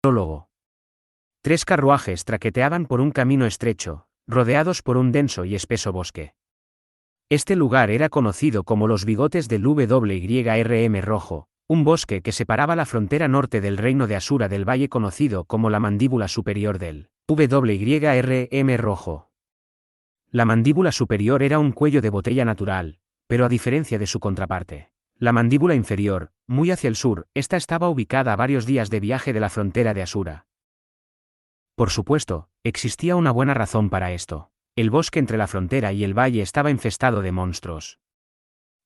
Prólogo. 3 carruajes traqueteaban por un camino estrecho, rodeados por un denso y espeso bosque. Este lugar era conocido como los bigotes del WYRM Rojo, un bosque que separaba la frontera norte del reino de Asura del valle conocido como la mandíbula superior del WYRM Rojo. La mandíbula superior era un cuello de botella natural, pero a diferencia de su contraparte, la mandíbula inferior, muy hacia el sur, esta estaba ubicada a varios días de viaje de la frontera de Asura. Por supuesto, existía una buena razón para esto. El bosque entre la frontera y el valle estaba infestado de monstruos.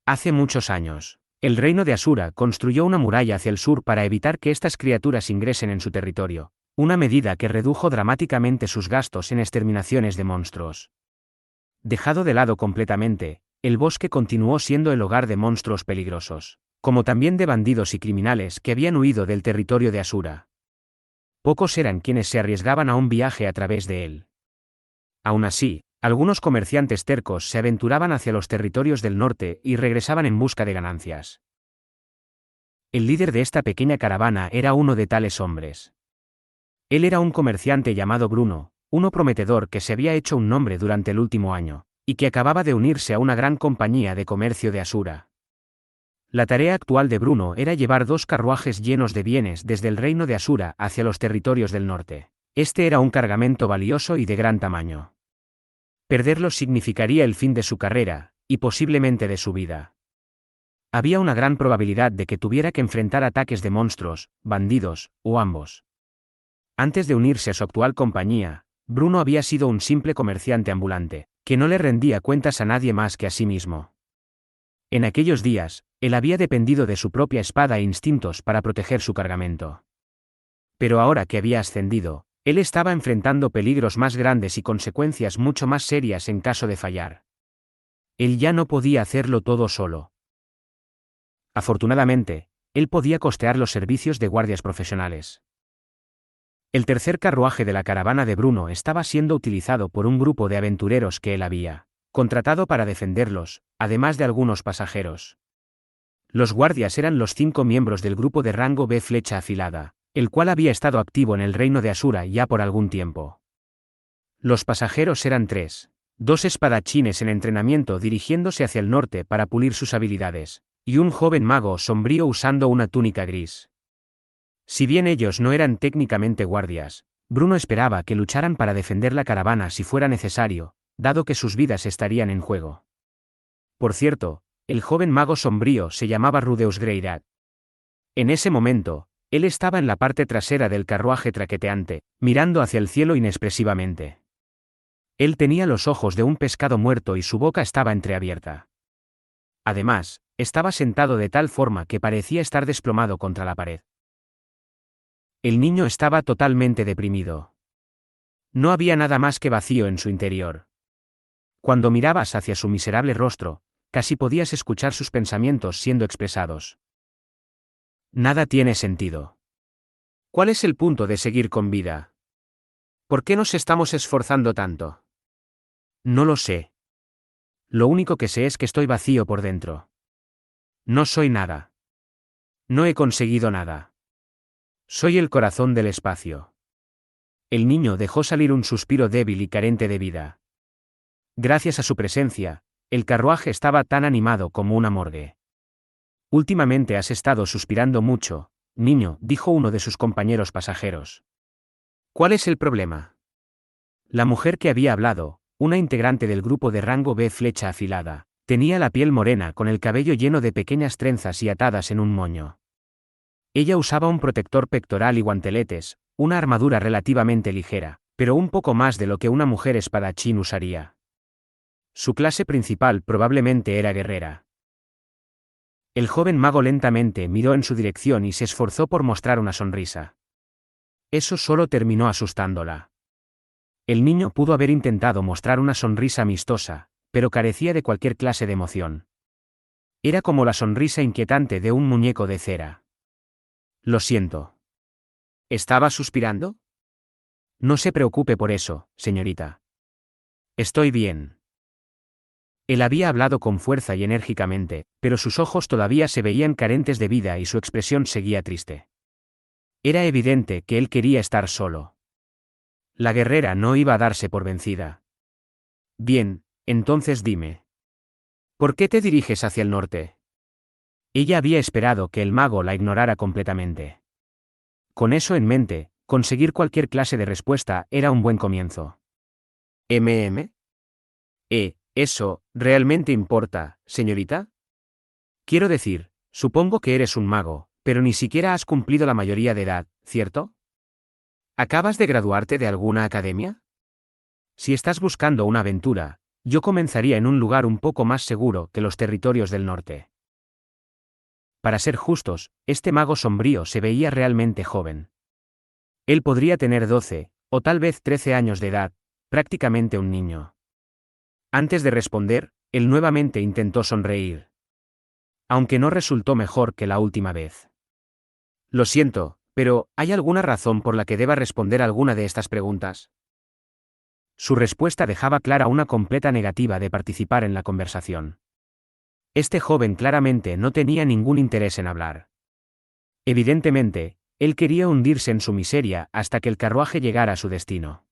Hace muchos años, el reino de Asura construyó una muralla hacia el sur para evitar que estas criaturas ingresen en su territorio, una medida que redujo dramáticamente sus gastos en exterminaciones de monstruos. Dejado de lado completamente, el bosque continuó siendo el hogar de monstruos peligrosos, como también de bandidos y criminales que habían huido del territorio de Asura. Pocos eran quienes se arriesgaban a un viaje a través de él. Aún así, algunos comerciantes tercos se aventuraban hacia los territorios del norte y regresaban en busca de ganancias. El líder de esta pequeña caravana era uno de tales hombres. Él era un comerciante llamado Bruno, uno prometedor que se había hecho un nombre durante el último año, y que acababa de unirse a una gran compañía de comercio de Asura. La tarea actual de Bruno era llevar 2 carruajes llenos de bienes desde el reino de Asura hacia los territorios del norte. Este era un cargamento valioso y de gran tamaño. Perderlo significaría el fin de su carrera, y posiblemente de su vida. Había una gran probabilidad de que tuviera que enfrentar ataques de monstruos, bandidos, o ambos. Antes de unirse a su actual compañía, Bruno había sido un simple comerciante ambulante, que no le rendía cuentas a nadie más que a sí mismo. En aquellos días, él había dependido de su propia espada e instintos para proteger su cargamento. Pero ahora que había ascendido, él estaba enfrentando peligros más grandes y consecuencias mucho más serias en caso de fallar. Él ya no podía hacerlo todo solo. Afortunadamente, él podía costear los servicios de guardias profesionales. El tercer carruaje de la caravana de Bruno estaba siendo utilizado por un grupo de aventureros que él había contratado para defenderlos, además de algunos pasajeros. Los guardias eran los 5 miembros del grupo de rango B Flecha Afilada, el cual había estado activo en el reino de Asura ya por algún tiempo. Los pasajeros eran 3, 2 espadachines en entrenamiento dirigiéndose hacia el norte para pulir sus habilidades, y un joven mago sombrío usando una túnica gris. Si bien ellos no eran técnicamente guardias, Bruno esperaba que lucharan para defender la caravana si fuera necesario, dado que sus vidas estarían en juego. Por cierto, el joven mago sombrío se llamaba Rudeus Greyrat. En ese momento, él estaba en la parte trasera del carruaje traqueteante, mirando hacia el cielo inexpresivamente. Él tenía los ojos de un pescado muerto y su boca estaba entreabierta. Además, estaba sentado de tal forma que parecía estar desplomado contra la pared. El niño estaba totalmente deprimido. No había nada más que vacío en su interior. Cuando mirabas hacia su miserable rostro, casi podías escuchar sus pensamientos siendo expresados. Nada tiene sentido. ¿Cuál es el punto de seguir con vida? ¿Por qué nos estamos esforzando tanto? No lo sé. Lo único que sé es que estoy vacío por dentro. No soy nada. No he conseguido nada. Soy el corazón del espacio. El niño dejó salir un suspiro débil y carente de vida. Gracias a su presencia, el carruaje estaba tan animado como una morgue. Últimamente has estado suspirando mucho, niño, dijo uno de sus compañeros pasajeros. ¿Cuál es el problema? La mujer que había hablado, una integrante del grupo de rango B Flecha Afilada, tenía la piel morena con el cabello lleno de pequeñas trenzas y atadas en un moño. Ella usaba un protector pectoral y guanteletes, una armadura relativamente ligera, pero un poco más de lo que una mujer espadachín usaría. Su clase principal probablemente era guerrera. El joven mago lentamente miró en su dirección y se esforzó por mostrar una sonrisa. Eso solo terminó asustándola. El niño pudo haber intentado mostrar una sonrisa amistosa, pero carecía de cualquier clase de emoción. Era como la sonrisa inquietante de un muñeco de cera. Lo siento. ¿Estaba suspirando? No se preocupe por eso, señorita. Estoy bien. Él había hablado con fuerza y enérgicamente, pero sus ojos todavía se veían carentes de vida y su expresión seguía triste. Era evidente que él quería estar solo. La guerrera no iba a darse por vencida. Bien, entonces dime. ¿Por qué te diriges hacia el norte? Ella había esperado que el mago la ignorara completamente. Con eso en mente, conseguir cualquier clase de respuesta era un buen comienzo. ¿Eso realmente importa, señorita? Quiero decir, supongo que eres un mago, pero ni siquiera has cumplido la mayoría de edad, ¿cierto? ¿Acabas de graduarte de alguna academia? Si estás buscando una aventura, yo comenzaría en un lugar un poco más seguro que los territorios del norte. Para ser justos, este mago sombrío se veía realmente joven. Él podría tener 12, o tal vez 13 años de edad, prácticamente un niño. Antes de responder, él nuevamente intentó sonreír. Aunque no resultó mejor que la última vez. Lo siento, pero ¿hay alguna razón por la que deba responder alguna de estas preguntas? Su respuesta dejaba clara una completa negativa de participar en la conversación. Este joven claramente no tenía ningún interés en hablar. Evidentemente, él quería hundirse en su miseria hasta que el carruaje llegara a su destino.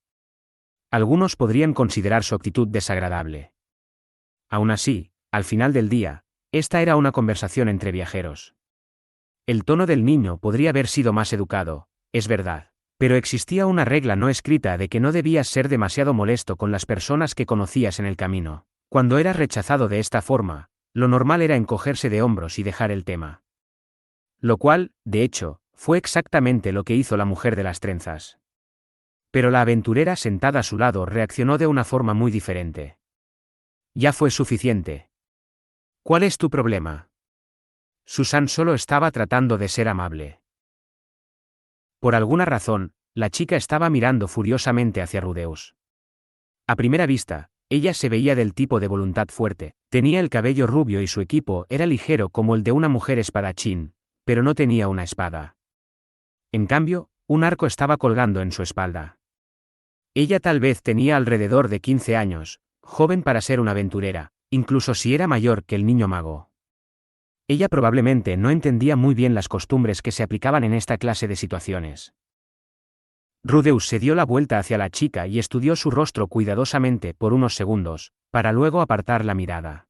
Algunos podrían considerar su actitud desagradable. Aún así, al final del día, esta era una conversación entre viajeros. El tono del niño podría haber sido más educado, es verdad, pero existía una regla no escrita de que no debías ser demasiado molesto con las personas que conocías en el camino. Cuando eras rechazado de esta forma, lo normal era encogerse de hombros y dejar el tema. Lo cual, de hecho, fue exactamente lo que hizo la mujer de las trenzas. Pero la aventurera sentada a su lado reaccionó de una forma muy diferente. Ya fue suficiente. ¿Cuál es tu problema? Susan solo estaba tratando de ser amable. Por alguna razón, la chica estaba mirando furiosamente hacia Rudeus. A primera vista, ella se veía del tipo de voluntad fuerte, tenía el cabello rubio y su equipo era ligero como el de una mujer espadachín, pero no tenía una espada. En cambio, un arco estaba colgando en su espalda. Ella tal vez tenía alrededor de 15 años, joven para ser una aventurera, incluso si era mayor que el niño mago. Ella probablemente no entendía muy bien las costumbres que se aplicaban en esta clase de situaciones. Rudeus se dio la vuelta hacia la chica y estudió su rostro cuidadosamente por unos segundos, para luego apartar la mirada.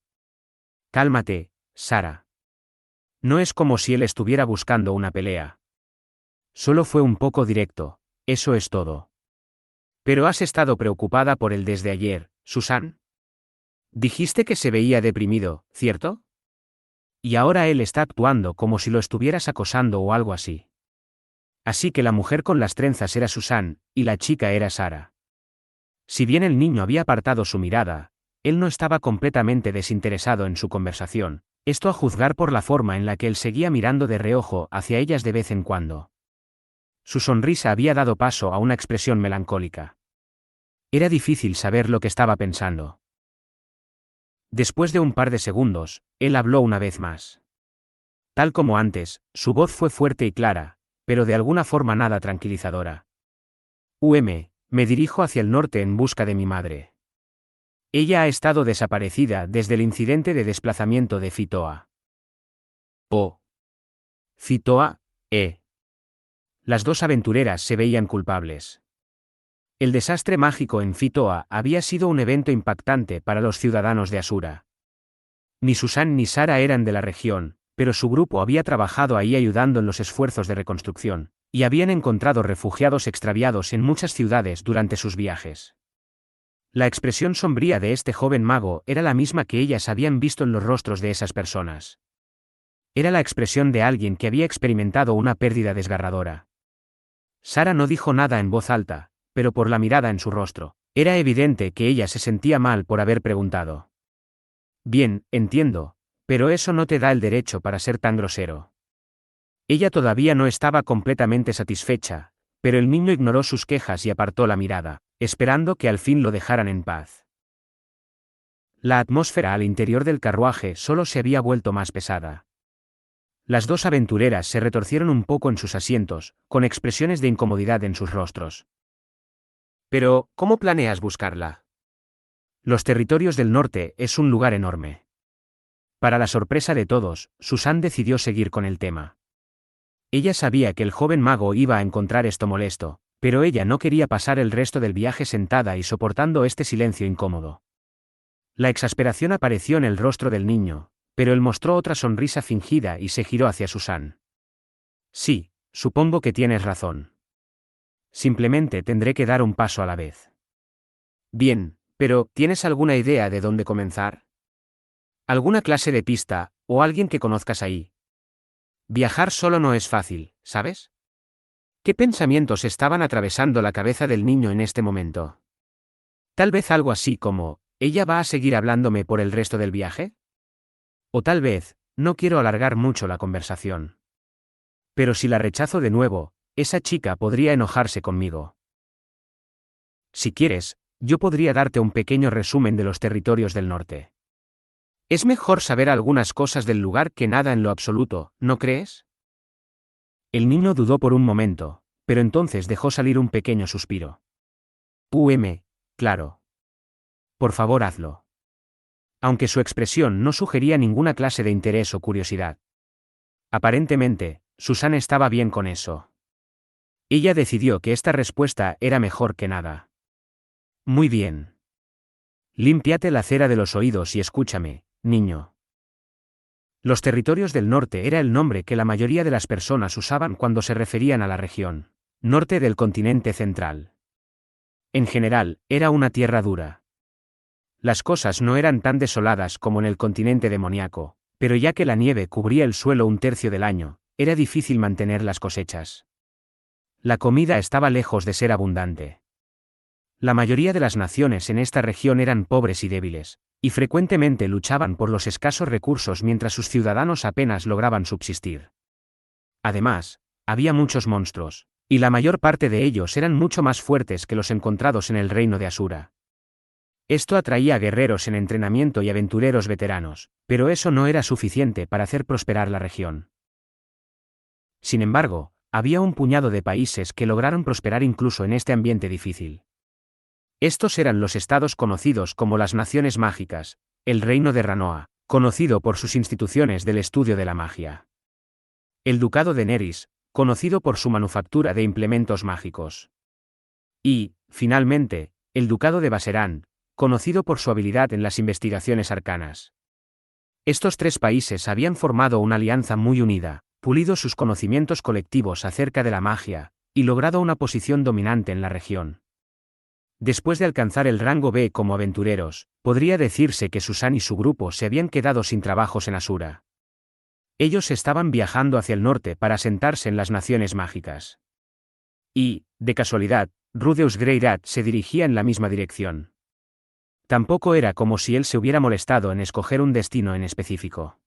Cálmate, Sara. No es como si él estuviera buscando una pelea. Solo fue un poco directo, eso es todo. Pero has estado preocupada por él desde ayer, Susan. Dijiste que se veía deprimido, ¿cierto? Y ahora él está actuando como si lo estuvieras acosando o algo así. Así que la mujer con las trenzas era Susan, y la chica era Sara. Si bien el niño había apartado su mirada, él no estaba completamente desinteresado en su conversación, esto a juzgar por la forma en la que él seguía mirando de reojo hacia ellas de vez en cuando. Su sonrisa había dado paso a una expresión melancólica. Era difícil saber lo que estaba pensando. Después de un par de segundos, él habló una vez más. Tal como antes, su voz fue fuerte y clara, pero de alguna forma nada tranquilizadora. Me dirijo hacia el norte en busca de mi madre. Ella ha estado desaparecida desde el incidente de desplazamiento de Fitoa. Oh. Fitoa. Las dos aventureras se veían culpables. El desastre mágico en Fitoa había sido un evento impactante para los ciudadanos de Asura. Ni Susan ni Sara eran de la región, pero su grupo había trabajado ahí ayudando en los esfuerzos de reconstrucción, y habían encontrado refugiados extraviados en muchas ciudades durante sus viajes. La expresión sombría de este joven mago era la misma que ellas habían visto en los rostros de esas personas. Era la expresión de alguien que había experimentado una pérdida desgarradora. Sara no dijo nada en voz alta, pero por la mirada en su rostro, era evidente que ella se sentía mal por haber preguntado. Bien, entiendo, pero eso no te da el derecho para ser tan grosero. Ella todavía no estaba completamente satisfecha, pero el niño ignoró sus quejas y apartó la mirada, esperando que al fin lo dejaran en paz. La atmósfera al interior del carruaje solo se había vuelto más pesada. Las dos aventureras se retorcieron un poco en sus asientos, con expresiones de incomodidad en sus rostros. Pero, ¿cómo planeas buscarla? Los territorios del norte es un lugar enorme. Para la sorpresa de todos, Susan decidió seguir con el tema. Ella sabía que el joven mago iba a encontrar esto molesto, pero ella no quería pasar el resto del viaje sentada y soportando este silencio incómodo. La exasperación apareció en el rostro del niño, pero él mostró otra sonrisa fingida y se giró hacia Susan. Sí, supongo que tienes razón. Simplemente tendré que dar un paso a la vez. Bien, pero ¿tienes alguna idea de dónde comenzar? ¿Alguna clase de pista, o alguien que conozcas ahí? Viajar solo no es fácil, ¿sabes? ¿Qué pensamientos estaban atravesando la cabeza del niño en este momento? Tal vez algo así como, ¿ella va a seguir hablándome por el resto del viaje? O tal vez, no quiero alargar mucho la conversación. Pero si la rechazo de nuevo, esa chica podría enojarse conmigo. Si quieres, yo podría darte un pequeño resumen de los territorios del norte. Es mejor saber algunas cosas del lugar que nada en lo absoluto, ¿no crees? El niño dudó por un momento, pero entonces dejó salir un pequeño suspiro. Claro. Por favor, hazlo. Aunque su expresión no sugería ninguna clase de interés o curiosidad. Aparentemente, Susan estaba bien con eso. Ella decidió que esta respuesta era mejor que nada. Muy bien. Límpiate la cera de los oídos y escúchame, niño. Los territorios del norte era el nombre que la mayoría de las personas usaban cuando se referían a la región norte del continente central. En general, era una tierra dura. Las cosas no eran tan desoladas como en el continente demoníaco, pero ya que la nieve cubría el suelo un tercio del año, era difícil mantener las cosechas. La comida estaba lejos de ser abundante. La mayoría de las naciones en esta región eran pobres y débiles, y frecuentemente luchaban por los escasos recursos mientras sus ciudadanos apenas lograban subsistir. Además, había muchos monstruos, y la mayor parte de ellos eran mucho más fuertes que los encontrados en el reino de Asura. Esto atraía a guerreros en entrenamiento y aventureros veteranos, pero eso no era suficiente para hacer prosperar la región. Sin embargo, había un puñado de países que lograron prosperar incluso en este ambiente difícil. Estos eran los estados conocidos como las Naciones Mágicas, el Reino de Ranoa, conocido por sus instituciones del estudio de la magia. El Ducado de Neris, conocido por su manufactura de implementos mágicos. Y, finalmente, el Ducado de Baserán, conocido por su habilidad en las investigaciones arcanas. Estos tres países habían formado una alianza muy unida, pulido sus conocimientos colectivos acerca de la magia, y logrado una posición dominante en la región. Después de alcanzar el rango B como aventureros, podría decirse que Susan y su grupo se habían quedado sin trabajos en Asura. Ellos estaban viajando hacia el norte para asentarse en las naciones mágicas. Y, de casualidad, Rudeus Greyrat se dirigía en la misma dirección. Tampoco era como si él se hubiera molestado en escoger un destino en específico.